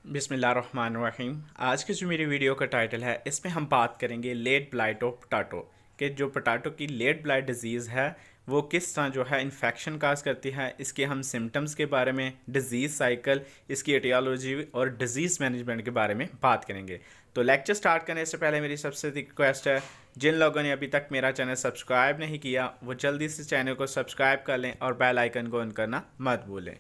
बिस्मिल्लाहिर्रहमानिर्रहीम। आज की जो मेरी वीडियो का टाइटल है, इसमें हम बात करेंगे लेट ब्लाइट ऑफ पोटैटो कि जो पोटैटो की लेट ब्लाइट डिजीज़ है वो किस तरह जो है इन्फेक्शन काज करती है। इसके हम सिम्टम्स के बारे में, डिज़ीज़ साइकिल, इसकी एटियोलॉजी और डिज़ीज़ मैनेजमेंट के बारे में बात करेंगे। तो लेक्चर स्टार्ट करने से पहले मेरी सबसे रिक्वेस्ट है, जिन लोगों ने अभी तक मेरा चैनल सब्सक्राइब नहीं किया वो जल्दी से चैनल को सब्सक्राइब कर लें और बेल आइकन को ऑन करना मत भूलें।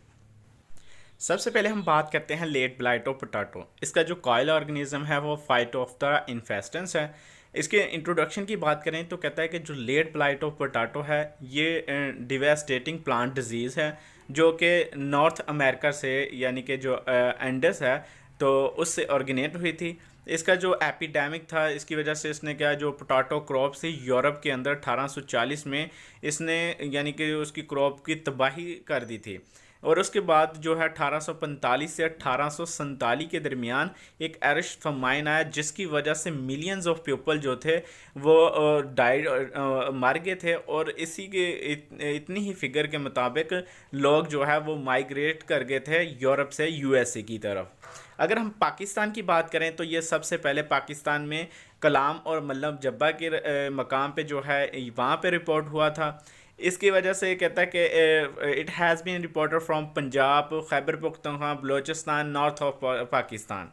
सबसे पहले हम बात करते हैं लेट ब्लाइट ऑफ पोटैटो। इसका जो कॉयल ऑर्गेनिज्म है वो फाइटोप्थेरा इन्फेस्टेंस है। इसके इंट्रोडक्शन की बात करें तो कहता है कि जो लेट ब्लाइट ऑफ पोटैटो है ये डिवास्टेटिंग प्लांट डिजीज़ है जो कि नॉर्थ अमेरिका से यानी कि जो एंडस है तो उससे ऑर्गेनेट हुई थी। इसका जो एपिडेमिक था इसकी वजह से इसने क्या जो पोटैटो क्रॉप से यूरोप के अंदर 1840 में इसने यानी कि उसकी क्रॉप की तबाही कर दी थी। और उसके बाद जो है 1845 से 1847 के दरमियान एक एरिश फमाइन आया जिसकी वजह से मिलियंस ऑफ पीपल जो थे वो डाइड मर गए थे। और इसी के इतनी ही फिगर के मुताबिक लोग जो है वो माइग्रेट कर गए थे यूरोप से यूएसए की तरफ। अगर हम पाकिस्तान की बात करें तो ये सबसे पहले पाकिस्तान में कलाम और मल्लम जब्बा के मकाम पे जो है वहाँ पे रिपोर्ट हुआ था। इसकी वजह से कहता है कि it has been reported from Punjab, Khyber Pakhtunkhwa, Balochistan, north of Pakistan.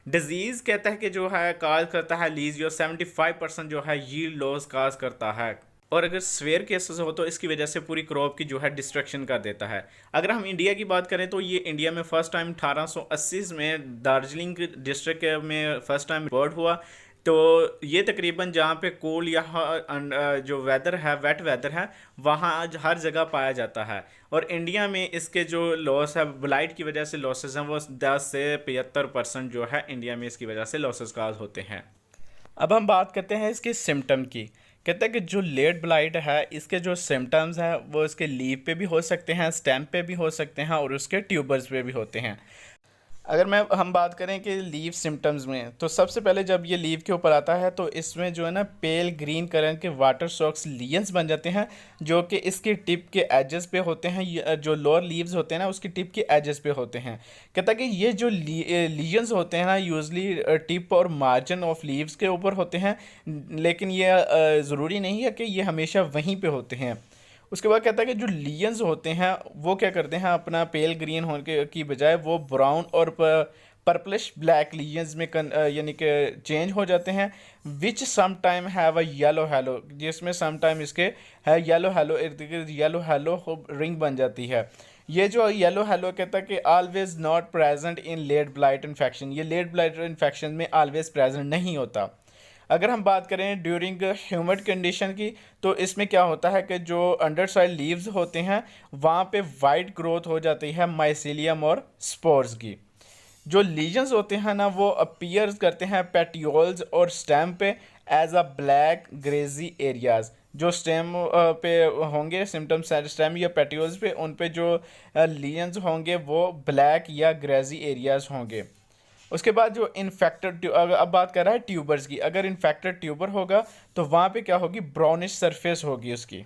Disease कहता है कि जो है काज करता है लीजियो 75% जो है यील्ड लॉस काज करता है। और अगर स्वेयर केसेस हो तो इसकी वजह से पूरी क्रॉप की जो है डिस्ट्रक्शन कर देता है। अगर हम इंडिया की बात करें तो ये इंडिया में फ़र्स्ट टाइम 1880 में दार्जिलिंग डिस्ट्रिक्ट में फ़र्स्ट टाइम रिपोर्ट हुआ। तो ये तकरीबन जहाँ पे कूल या जो वेदर है, वेट वेदर है, वहाँ आज हर जगह पाया जाता है। और इंडिया में इसके जो लॉस है ब्लाइट की वजह से लॉसेस हैं वो 10 से 75% जो है इंडिया में इसकी वजह से लॉसेस काज होते हैं। अब हम बात करते हैं इसके सिम्टम की। कहते हैं कि जो लेट ब्लाइट है इसके जो सिम्टम्स हैं वो इसके लीफ पे भी हो सकते हैं, स्टेम पे भी हो सकते हैं और उसके ट्यूबर्स पे भी होते हैं। अगर हम बात करें कि लीव सिम्टम्स में तो सबसे पहले जब ये लीव के ऊपर आता है तो इसमें जो है ना पेल ग्रीन कलर के वाटर सॉक्स लीयंस बन जाते हैं जो कि इसके टिप के एजेस पे होते हैं। जो लोअर लीव्स होते हैं ना उसकी टिप के एजेस पे होते हैं। कहता है कि ये जो लीजन्स होते हैं ना यूजली टिप और मार्जिन ऑफ लीव्स के ऊपर होते हैं, लेकिन ये ज़रूरी नहीं है कि ये हमेशा वहीं पे होते हैं। उसके बाद कहता है कि जो लीयंस होते हैं वो क्या करते हैं अपना पेल ग्रीन होने की बजाय वो ब्राउन और पर्पलिश ब्लैक लीयंस में यानी कि चेंज हो जाते हैं। Which some time have a yellow halo, जिसमें सम टाइम इसके है येलो हैलो, इर्द गिर्द येलो हैलो रिंग बन जाती है। ये जो येलो हैलो कहता है कि always not present in late blight infection, ये लेट ब्लाइट इन्फेक्शन में ऑलवेज प्रेजेंट नहीं होता। अगर हम बात करें ड्यूरिंग ह्यूमिड कंडीशन की तो इसमें क्या होता है कि जो अंडर साइड लीव्स होते हैं वहाँ पे वाइट ग्रोथ हो जाती है माइसीलियम और स्पोर्स की। जो लीजन्स होते हैं ना वो अपीयर करते हैं पेटियोल्स और स्टेम पे as a black greasy areas. जो स्टेम पे होंगे सिम्टम्स स्टेम या पेटियोल्स पे, उन पे जो लीजन्स होंगे वो ब्लैक या ग्रेजी एरियाज होंगे। उसके बाद जो इन्फेक्टेड अब बात कर रहा है ट्यूबर्स की। अगर इन्फेक्टेड ट्यूबर होगा तो वहाँ पे क्या होगी, ब्राउनिश सरफेस होगी उसकी।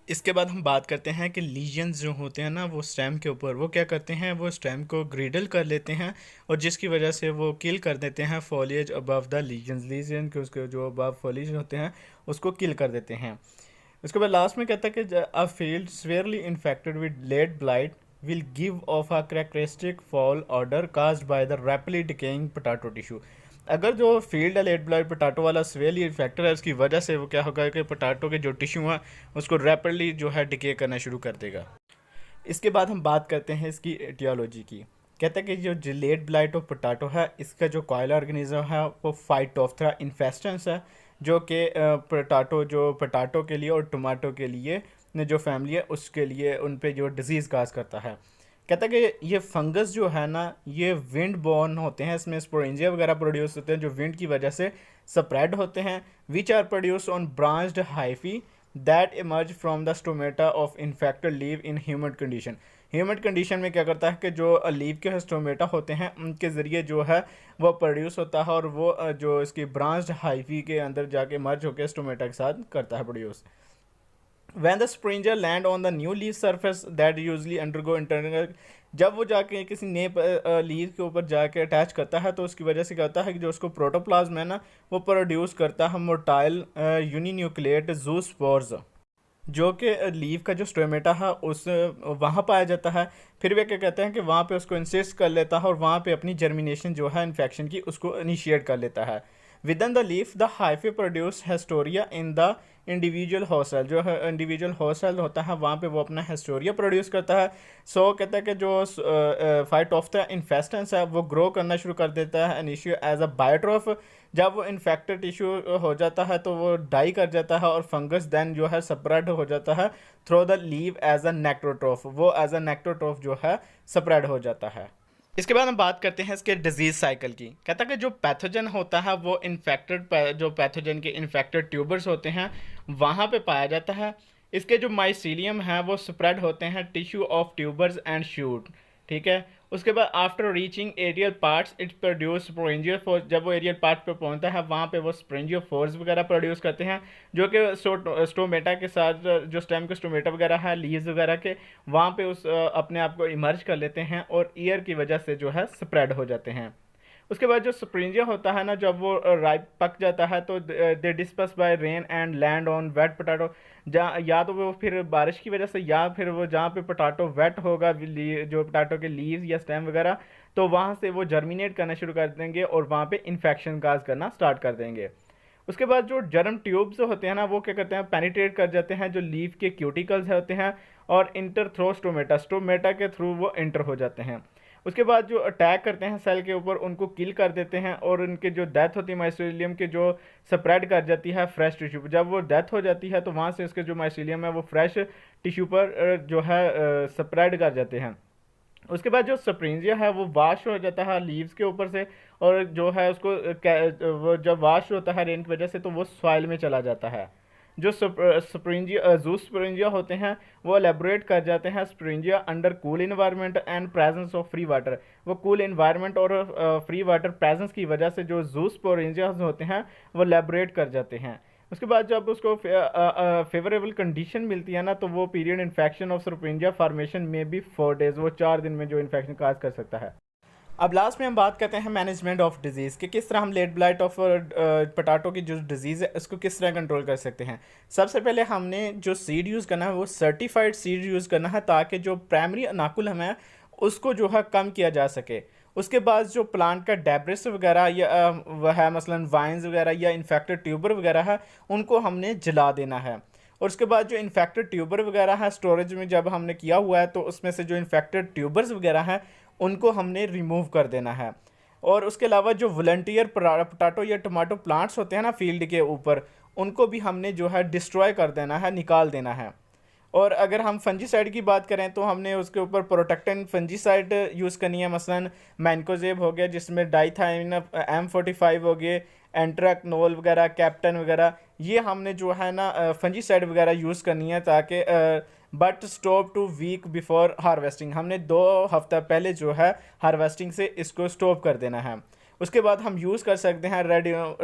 इसके बाद हम बात करते हैं कि लीजन्स जो होते हैं ना वो स्टेम के ऊपर वो क्या करते हैं, वो स्टेम को ग्रीडल कर लेते हैं और जिसकी वजह से वो किल कर देते हैं फॉलिएज अबव द लीजन के उसके जो अबव फॉलिएज होते हैं उसको किल कर देते हैं। उसके बाद लास्ट में कहता है कि a field severely infected with late blight will give off a characteristic foul odor caused by the rapidly decaying potato tissue। अगर जो फील्ड है लेट ब्लाइट पोटाटो वाला स्वेली इन्फेक्टर है उसकी वजह से वो क्या होगा कि पोटाटो के जो टिश्यू है उसको रैपिडली जो है डिके करना शुरू कर देगा। इसके बाद हम बात करते हैं इसकी एटियोलॉजी की। कहते हैं कि जो लेट ब्लाइट ऑफ पोटाटो है इसका जो कॉयल ऑर्गेनिज्म है वो फाइटोप्थेरा इन्फेस्टेंस है जो कि पोटाटो के लिए और टमाटो के लिए ने जो फैमिली है उसके लिए उन पे जो डिजीज़ काज करता है। कहता है कि ये फंगस जो है ना ये विंड बोर्न होते हैं, इसमें स्पोरेंजिया वगैरह प्रोड्यूस होते हैं जो विंड की वजह से स्प्रेड होते हैं। Which are produce on branched hyphae that emerge from the stomata of infected leave in humid condition. Humid condition में क्या करता है कि जो लीव के स्टोमेटा होते हैं उनके ज़रिए जो है वो प्रोड्यूस होता है और वो जो इसकी ब्रांच्ड हाइफी के अंदर जाके मर्ज होकर स्टोमेटा के साथ करता है produce. When the springer land on the new leaf surface that usually undergo internal जब वो जाके किसी नए लीफ के ऊपर जाके अटैच करता है तो उसकी वजह से क्या होता है कि जो उसको प्रोटोप्लाज्म है ना वो प्रोड्यूस करता है मोटाइल यूनिन्यूक्लिएट जूस्पोर्स, जो कि लीफ का जो स्टोमेटा है उस वहाँ पाया जाता है। फिर वे क्या कहते हैं कि वहाँ पे उसको इंसिस्ट कर लेता है और वहाँ पे अपनी जर्मिनेशन जो है इन्फेक्शन की उसको इनिशिएट कर लेता है। Within the leaf the hyphae produce haustoria in the individual host cell, जो है इंडिविजुअल होस्ट सेल होता है वहाँ पे वो अपना हेस्टोरिया प्रोड्यूस करता है। सो कहता है कि जो फाइट ऑफ द इन्फेस्टेंस है वो ग्रो करना शुरू कर देता है इनिशियो एज अ बायोट्रोफ। जब वो इन्फेक्टेड टिश्यू हो जाता है तो वो डाई कर जाता है और फंगस देन जो है स्प्रेड हो जाता है through the leave as a necrotroph, वो एज अ नेक्रोट्रोफ जो है स्प्रेड हो जाता है। इसके बाद हम बात करते हैं इसके डिजीज़ साइकिल की। कहता है कि जो पैथोजन होता है वो इन्फेक्टेड, जो पैथोजन के इन्फेक्टेड ट्यूबर्स होते हैं वहाँ पे पाया जाता है। इसके जो माइसीलियम है वो स्प्रेड होते हैं tissue of tubers and shoot, ठीक है। उसके बाद after reaching aerial parts it produce sporangial force, जब वो एरियल पार्ट पे पहुंचता है वहाँ पे वो स्पोरेंजियल फोर्स वगैरह प्रोड्यूस करते हैं, जो कि स्टोमेटा के साथ जो स्टेम के स्टोमेटा वगैरह है लीव्स वगैरह के वहाँ पे उस अपने आप को इमर्ज कर लेते हैं और ईयर की वजह से जो है स्प्रेड हो जाते हैं। उसके बाद जो स्प्रिंजिया होता है ना, जब वो राइप पक जाता है तो they disperse by rain and land on wet potato, जहाँ या तो वो फिर बारिश की वजह से या फिर वो जहाँ पे पोटैटो वेट होगा जो पोटैटो के लीव्स या स्टेम वगैरह, तो वहाँ से वो जर्मिनेट करना शुरू कर देंगे और वहाँ पे इन्फेक्शन काज करना स्टार्ट कर देंगे। उसके बाद जो जर्म ट्यूब्स होते हैं ना वो क्या करते हैं, पेनिट्रेट कर जाते हैं जो लीफ के क्यूटिकल्स होते हैं और इंटर थ्रो स्टोमेटा, स्टोमेटा के थ्रू वो इंटर हो जाते हैं। उसके बाद जो अटैक करते हैं सेल के ऊपर उनको किल कर देते हैं और उनके जो डेथ होती है माइसीलियम के जो स्प्रेड कर जाती है फ्रेश टिश्यू पर। जब वो डेथ हो जाती है तो वहाँ से उसके जो माइसीलियम है वो फ्रेश टिश्यू पर जो है स्प्रेड कर जाते हैं। उसके बाद जो स्प्रिंजिया है वो वाश हो जाता है लीव्स के ऊपर से और जो है उसको वो जब वाश होता है रेन की वजह से तो वो सॉइल में चला जाता है। जो स्प्रिंजिया जू स्प्रिंजिया होते हैं वो एलेबोरेट कर जाते हैं sporangia under cool environment and presence of free water, वो कूल इन्वायरमेंट और फ्री वाटर प्रेजेंस की वजह से जो जू स्प्रिंजिया होते हैं वो एलेबोरेट कर जाते हैं। उसके बाद जब उसको फेवरेबल कंडीशन मिलती है ना तो वो पीरियड इन्फेक्शन ऑफ स्प्रिंजिया फॉर्मेशन में भी 4 days, वो 4 दिन में जो इन्फेक्शन काज कर सकता है। अब लास्ट में हम बात करते हैं मैनेजमेंट ऑफ डिजीज़ कि किस तरह हम लेट ब्लाइट ऑफ पोटैटो की जो डिजीज़ है उसको किस तरह कंट्रोल कर सकते हैं। सबसे पहले हमने जो सीड यूज़ करना है वो सर्टिफाइड सीड यूज़ करना है ताकि जो प्राइमरी अनाकुलम है उसको जो है कम किया जा सके। उसके बाद जो प्लांट का डेब्रिस वगैरह या वह है मसलन वाइन्स वगैरह या इन्फेक्टेड ट्यूबर वगैरह है उनको हमने जला देना है। और उसके बाद जो इन्फेक्टेड ट्यूबर वगैरह है स्टोरेज में जब हमने किया हुआ है तो उसमें से जो इन्फेक्टेड ट्यूबर्स वगैरह हैं उनको हमने रिमूव कर देना है। और उसके अलावा जो वॉलंटियर पोटैटो या टमाटो प्लांट्स होते हैं ना फील्ड के ऊपर उनको भी हमने जो है डिस्ट्रॉय कर देना है, निकाल देना है। और अगर हम फंजीसाइड की बात करें तो हमने उसके ऊपर प्रोटेक्टेंट फंजीसाइड यूज़ करनी है, मसलन मैनकोजेब हो गया जिसमें डाइथाइन M45 हो गए, एंट्राकनोल वगैरह, कैप्टन वगैरह, ये हमने जो है ना फंजीसाइड वगैरह यूज़ करनी है ताकि but stop two week before harvesting, हमने 2 हफ्ता पहले जो है हार्वेस्टिंग से इसको स्टॉप कर देना है। उसके बाद हम यूज़ कर सकते हैं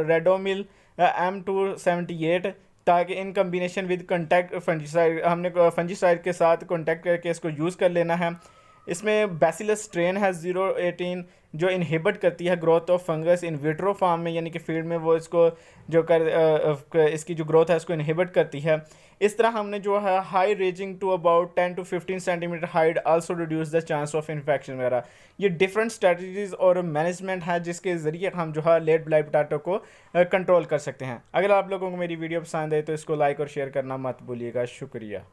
रेडोमिल M278 ताकि इन कम्बिनेशन विद कॉन्टैक्ट फंजीसाइड, हमने फंजीसाइड के साथ कॉन्टैक्ट करके इसको यूज़ कर लेना है। इसमें बैसिलस स्ट्रेन है 018 जो इनहिबिट करती है growth of fungus in vitro form में, यानी कि फील्ड में वो इसको जो इसकी जो ग्रोथ है इसको इनहिबिट करती है। इस तरह हमने जो है high raising to about 10 to 15 centimetre height also reduce the chance of infection वगैरह। ये डिफरेंट स्ट्रेटजीज और मैनेजमेंट है जिसके ज़रिए हम जो है लेट ब्लाइट पोटैटो को कंट्रोल कर सकते हैं। अगर आप लोगों को मेरी वीडियो पसंद है तो इसको लाइक और शेयर करना मत भूलिएगा। शुक्रिया।